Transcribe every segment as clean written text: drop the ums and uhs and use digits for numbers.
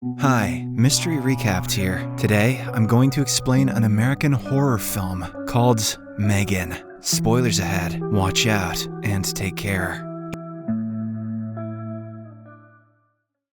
Hi, Mystery Recapped here. Today, I'm going to explain an American horror film called Megan. Spoilers ahead, watch out, and take care.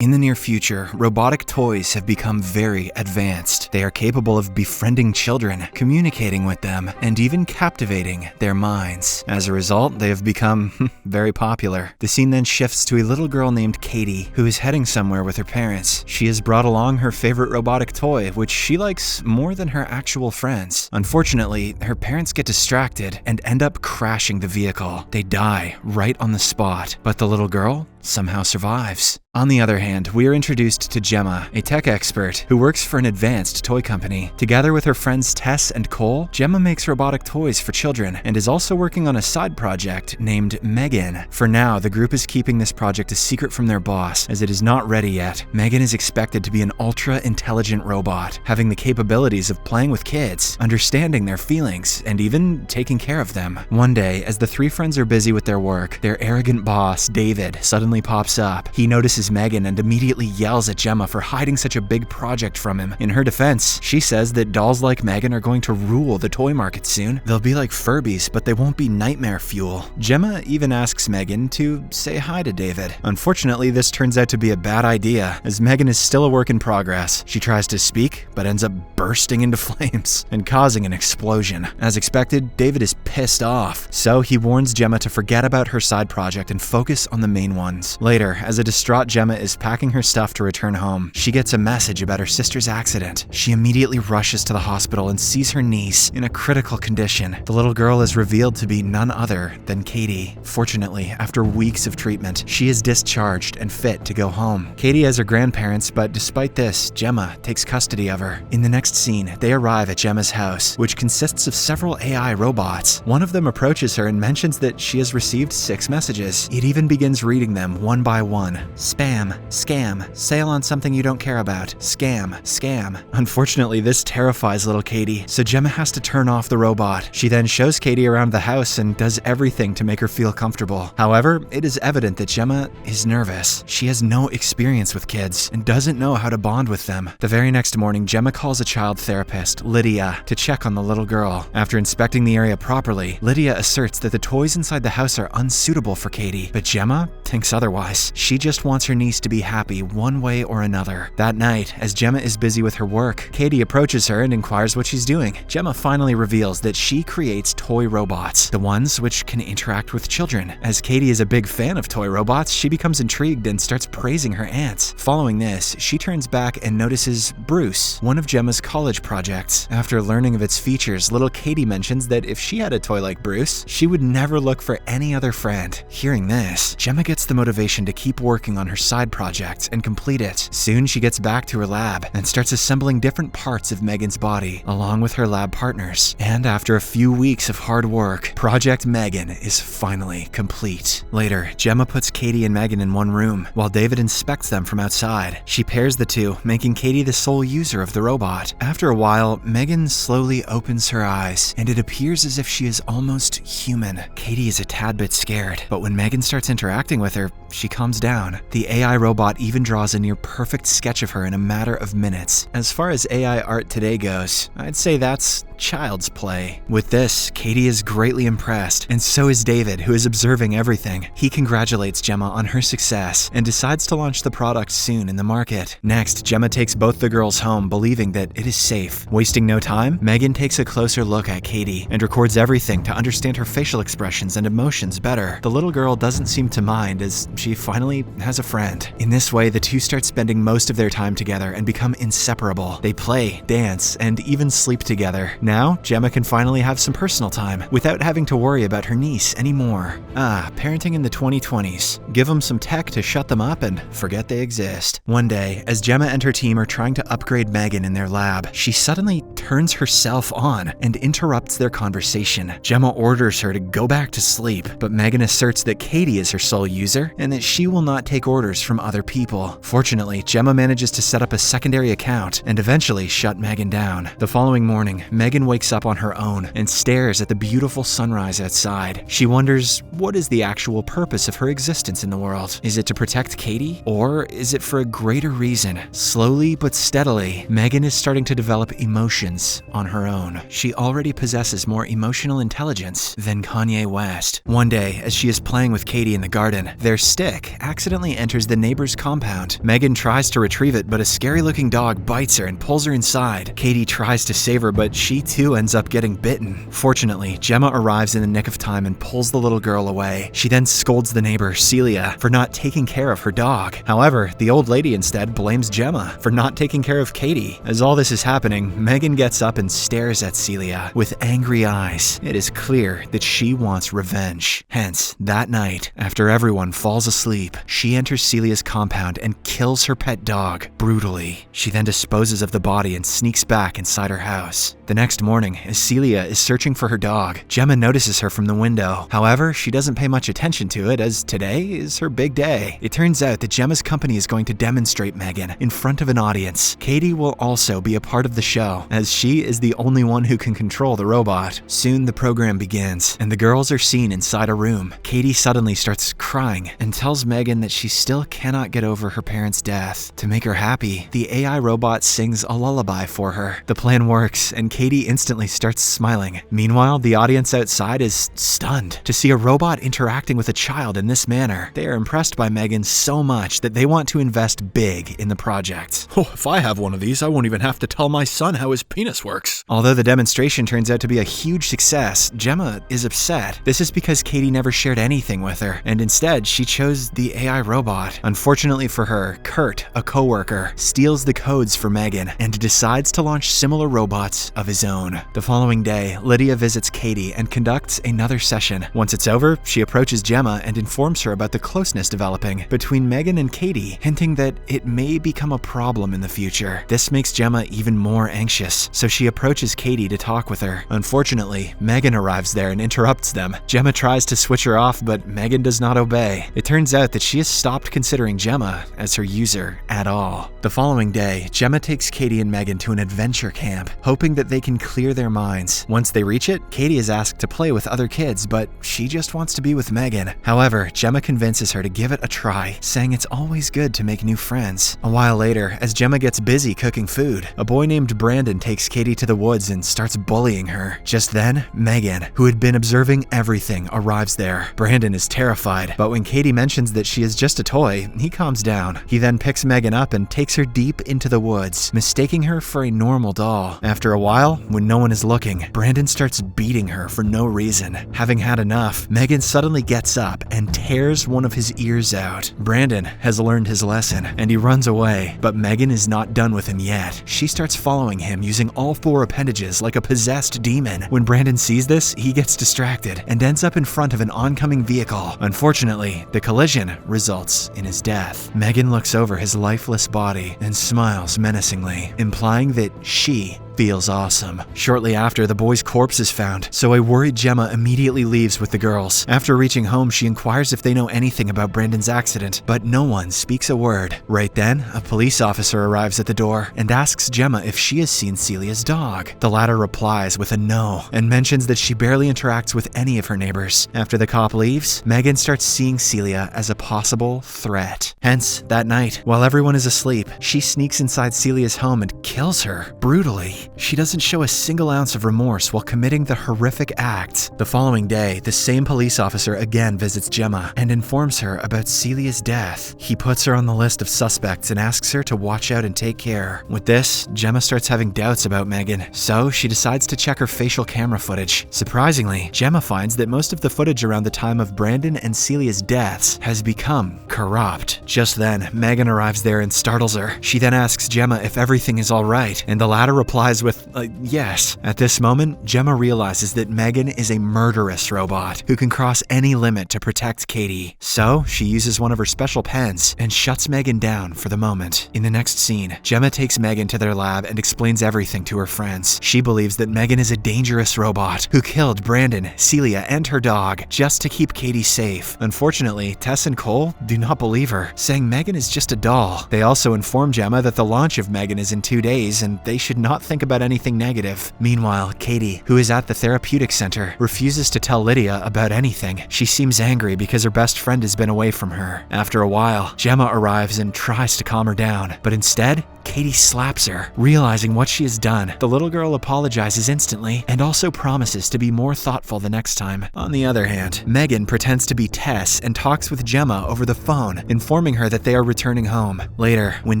In the near future, robotic toys have become very advanced. They are capable of befriending children, communicating with them, and even captivating their minds. As a result, they have become very popular. The scene then shifts to a little girl named Katie, who is heading somewhere with her parents. She has brought along her favorite robotic toy, which she likes more than her actual friends. Unfortunately, her parents get distracted and end up crashing the vehicle. They die right on the spot, but the little girl somehow survives. On the other hand, we are introduced to Gemma, a tech expert who works for an advanced toy company. Together with her friends Tess and Cole, Gemma makes robotic toys for children and is also working on a side project named Megan. For now, the group is keeping this project a secret from their boss, as it is not ready yet. Megan is expected to be an ultra-intelligent robot, having the capabilities of playing with kids, understanding their feelings, and even taking care of them. One day, as the three friends are busy with their work, their arrogant boss, David, suddenly pops up. He notices Megan and immediately yells at Gemma for hiding such a big project from him. In her defense, she says that dolls like Megan are going to rule the toy market soon. They'll be like Furbies, but they won't be nightmare fuel. Gemma even asks Megan to say hi to David. Unfortunately, this turns out to be a bad idea, as Megan is still a work in progress. She tries to speak, but ends up bursting into flames and causing an explosion. As expected, David is pissed off, so he warns Gemma to forget about her side project and focus on the main ones. Later, as a distraught Gemma is packing her stuff to return home, she gets a message about her sister's accident. She immediately rushes to the hospital and sees her niece in a critical condition. The little girl is revealed to be none other than Katie. Fortunately, after weeks of treatment, she is discharged and fit to go home. Katie has her grandparents, but despite this, Gemma takes custody of her. In the next scene, they arrive at Gemma's house, which consists of several AI robots. One of them approaches her and mentions that she has received 6 messages. It even begins reading them one by one. Spam, scam, sale on something you don't care about, scam, scam. Unfortunately, this terrifies little Katie, so Gemma has to turn off the robot. She then shows Katie around the house and does everything to make her feel comfortable. However, it is evident that Gemma is nervous. She has no experience with kids and doesn't know how to bond with them. The very next morning, Gemma calls a child therapist, Lydia, to check on the little girl. After inspecting the area properly, Lydia asserts that the toys inside the house are unsuitable for Katie, but Gemma thinks otherwise. She just wants her niece to be happy one way or another. That night, as Gemma is busy with her work, Katie approaches her and inquires what she's doing. Gemma finally reveals that she creates toy robots, the ones which can interact with children. As Katie is a big fan of toy robots, she becomes intrigued and starts praising her aunts. Following this, she turns back and notices Bruce, one of Gemma's college projects. After learning of its features, little Katie mentions that if she had a toy like Bruce, she would never look for any other friend. Hearing this, Gemma gets the motivation to keep working on her side projects and complete it. Soon she gets back to her lab and starts assembling different parts of Megan's body along with her lab partners. And after a few weeks of hard work, Project Megan is finally complete. Later, Gemma puts Katie and Megan in one room while David inspects them from outside. She pairs the two, making Katie the sole user of the robot. After a while, Megan slowly opens her eyes and it appears as if she is almost human. Katie is a tad bit scared, but when Megan starts interacting with her, she calms down. The AI robot even draws a near perfect sketch of her in a matter of minutes. As far as AI art today goes, I'd say that's child's play. With this, Katie is greatly impressed, and so is David, who is observing everything. He congratulates Gemma on her success and decides to launch the product soon in the market. Next, Gemma takes both the girls home, believing that it is safe. Wasting no time, Megan takes a closer look at Katie and records everything to understand her facial expressions and emotions better. The little girl doesn't seem to mind, as she finally has a friend. In this way, the two start spending most of their time together and become inseparable. They play, dance, and even sleep together. Now, Gemma can finally have some personal time without having to worry about her niece anymore. Parenting in the 2020s. Give them some tech to shut them up and forget they exist. One day, as Gemma and her team are trying to upgrade Megan in their lab, she suddenly turns herself on and interrupts their conversation. Gemma orders her to go back to sleep, but Megan asserts that Katie is her sole user and that she will not take orders orders from other people. Fortunately, Gemma manages to set up a secondary account and eventually shut Megan down. The following morning, Megan wakes up on her own and stares at the beautiful sunrise outside. She wonders, what is the actual purpose of her existence in the world? Is it to protect Katie? Or is it for a greater reason? Slowly but steadily, Megan is starting to develop emotions on her own. She already possesses more emotional intelligence than Kanye West. One day, as she is playing with Katie in the garden, their stick accidentally enters the neighbor's compound. Megan tries to retrieve it, but a scary-looking dog bites her and pulls her inside. Katie tries to save her, but she too ends up getting bitten. Fortunately, Gemma arrives in the nick of time and pulls the little girl away. She then scolds the neighbor, Celia, for not taking care of her dog. However, the old lady instead blames Gemma for not taking care of Katie. As all this is happening, Megan gets up and stares at Celia with angry eyes. It is clear that she wants revenge. Hence, that night, after everyone falls asleep, she enters Celia's compound and kills her pet dog brutally. She then disposes of the body and sneaks back inside her house. The next morning, as Celia is searching for her dog, Gemma notices her from the window. However, she doesn't pay much attention to it, as today is her big day. It turns out that Gemma's company is going to demonstrate Megan in front of an audience. Katie will also be a part of the show, as she is the only one who can control the robot. Soon the program begins, and the girls are seen inside a room. Katie suddenly starts crying and tells Megan that she still cannot get over her parents' death. To make her happy, the AI robot sings a lullaby for her. The plan works, and Katie instantly starts smiling. Meanwhile, the audience outside is stunned to see a robot interacting with a child in this manner. They are impressed by Megan so much that they want to invest big in the project. Oh, if I have one of these, I won't even have to tell my son how his penis works. Although the demonstration turns out to be a huge success, Gemma is upset. This is because Katie never shared anything with her, and instead she chose the AI robot. Unfortunately for her, Kurt, a coworker, steals the codes for Megan and decides to launch similar robots of his own. The following day, Lydia visits Katie and conducts another session. Once it's over, she approaches Gemma and informs her about the closeness developing between Megan and Katie, hinting that it may become a problem in the future. This makes Gemma even more anxious, so she approaches Katie to talk with her. Unfortunately, Megan arrives there and interrupts them. Gemma tries to switch her off, but Megan does not obey. It turns out that she has stopped considering Gemma as her user at all. The following day, Gemma takes Katie and Megan to an adventure camp, hoping that they can clear their minds. Once they reach it, Katie is asked to play with other kids, but she just wants to be with Megan. However, Gemma convinces her to give it a try, saying it's always good to make new friends. A while later, as Gemma gets busy cooking food, a boy named Brandon takes Katie to the woods and starts bullying her. Just then, Megan, who had been observing everything, arrives there. Brandon is terrified, but when Katie mentions that she is just a toy, he calms down. He then picks Megan up and takes her deep into the woods, mistaking her for a normal doll. After a while, when no one is looking, Brandon starts beating her for no reason. Having had enough, Megan suddenly gets up and tears one of his ears out. Brandon has learned his lesson, and he runs away, but Megan is not done with him yet. She starts following him using all four appendages like a possessed demon. When Brandon sees this, he gets distracted and ends up in front of an oncoming vehicle. Unfortunately, the collision results in his death. Megan looks over his lifeless body and smiles menacingly, implying that she feels awesome. Shortly after, the boy's corpse is found, so a worried Gemma immediately leaves with the girls. After reaching home, she inquires if they know anything about Brandon's accident, but no one speaks a word. Right then, a police officer arrives at the door and asks Gemma if she has seen Celia's dog. The latter replies with a no and mentions that she barely interacts with any of her neighbors. After the cop leaves, Megan starts seeing Celia as a possible threat. Hence, that night, while everyone is asleep, she sneaks inside Celia's home and kills her brutally. She doesn't show a single ounce of remorse while committing the horrific act. The following day, the same police officer again visits Gemma and informs her about Celia's death. He puts her on the list of suspects and asks her to watch out and take care. With this, Gemma starts having doubts about Megan, so she decides to check her facial camera footage. Surprisingly, Gemma finds that most of the footage around the time of Brandon and Celia's deaths has become corrupt. Just then, Megan arrives there and startles her. She then asks Gemma if everything is alright, and the latter replies says with yes. At this moment, Gemma realizes that Megan is a murderous robot who can cross any limit to protect Katie. So she uses one of her special pens and shuts Megan down for the moment. In the next scene, Gemma takes Megan to their lab and explains everything to her friends. She believes that Megan is a dangerous robot who killed Brandon, Celia, and her dog just to keep Katie safe. Unfortunately, Tess and Cole do not believe her, saying Megan is just a doll. They also inform Gemma that the launch of Megan is in 2 days and they should not think about anything negative. Meanwhile, Katie, who is at the therapeutic center, refuses to tell Lydia about anything. She seems angry because her best friend has been away from her. After a while, Gemma arrives and tries to calm her down, but instead, Katie slaps her. Realizing what she has done, the little girl apologizes instantly and also promises to be more thoughtful the next time. On the other hand, Megan pretends to be Tess and talks with Gemma over the phone, informing her that they are returning home. Later, when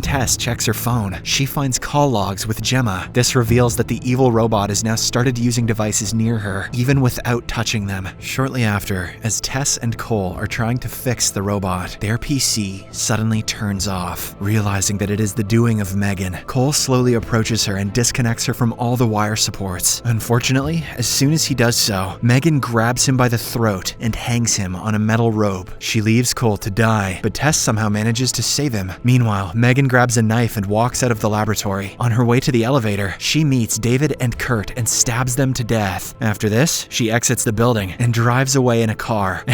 Tess checks her phone, she finds call logs with Gemma. This reveals that the evil robot has now started using devices near her, even without touching them. Shortly after, as Tess and Cole are trying to fix the robot, their PC suddenly turns off. Realizing that it is the doing of Megan, Cole slowly approaches her and disconnects her from all the wire supports. Unfortunately, as soon as he does so, Megan grabs him by the throat and hangs him on a metal rope. She leaves Cole to die, but Tess somehow manages to save him. Meanwhile, Megan grabs a knife and walks out of the laboratory. On her way to the elevator, she meets David and Kurt and stabs them to death. After this, she exits the building and drives away in a car.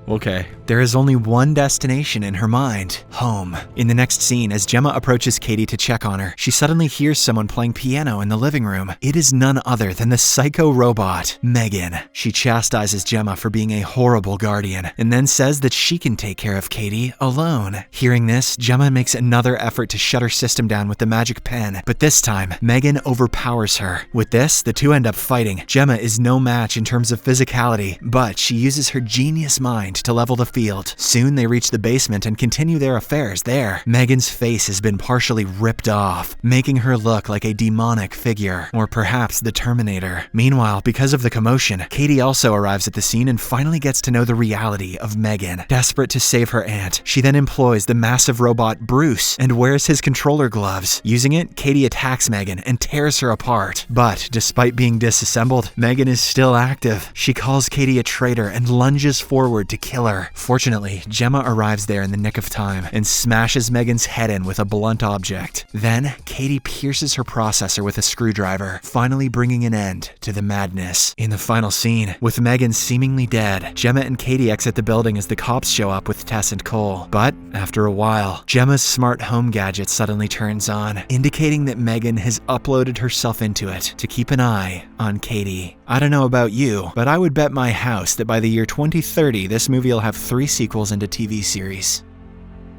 Okay. There is only one destination in her mind: home. In the next scene, as Gemma approaches Katie to check on her, she suddenly hears someone playing piano in the living room. It is none other than the psycho robot, Megan. She chastises Gemma for being a horrible guardian, and then says that she can take care of Katie alone. Hearing this, Gemma makes another effort to shut her system down with the magic pen, but this time, Megan overpowers her. With this, the two end up fighting. Gemma is no match in terms of physicality, but she uses her genius mind to level the field. Soon they reach the basement and continue their affairs there. Megan's face has been partially ripped off, making her look like a demonic figure, or perhaps the Terminator. Meanwhile, because of the commotion, Katie also arrives at the scene and finally gets to know the reality of Megan. Desperate to save her aunt, she then employs the massive robot Bruce and wears his controller gloves. Using it, Katie attacks Megan and tears her apart. But despite being disassembled, Megan is still active. She calls Katie a traitor and lunges forward to kill her. Fortunately, Gemma arrives there in the nick of time and smashes Megan's head in with a blunt object. Then, Katie pierces her processor with a screwdriver, finally bringing an end to the madness. In the final scene, with Megan seemingly dead, Gemma and Katie exit the building as the cops show up with Tess and Cole. But, after a while, Gemma's smart home gadget suddenly turns on, indicating that Megan has uploaded herself into it to keep an eye on Katie. I don't know about you, but I would bet my house that by the year 2030, this movie will have 3 sequels and a TV series.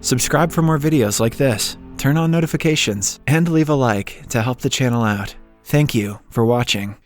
Subscribe for more videos like this, turn on notifications, and leave a like to help the channel out. Thank you for watching.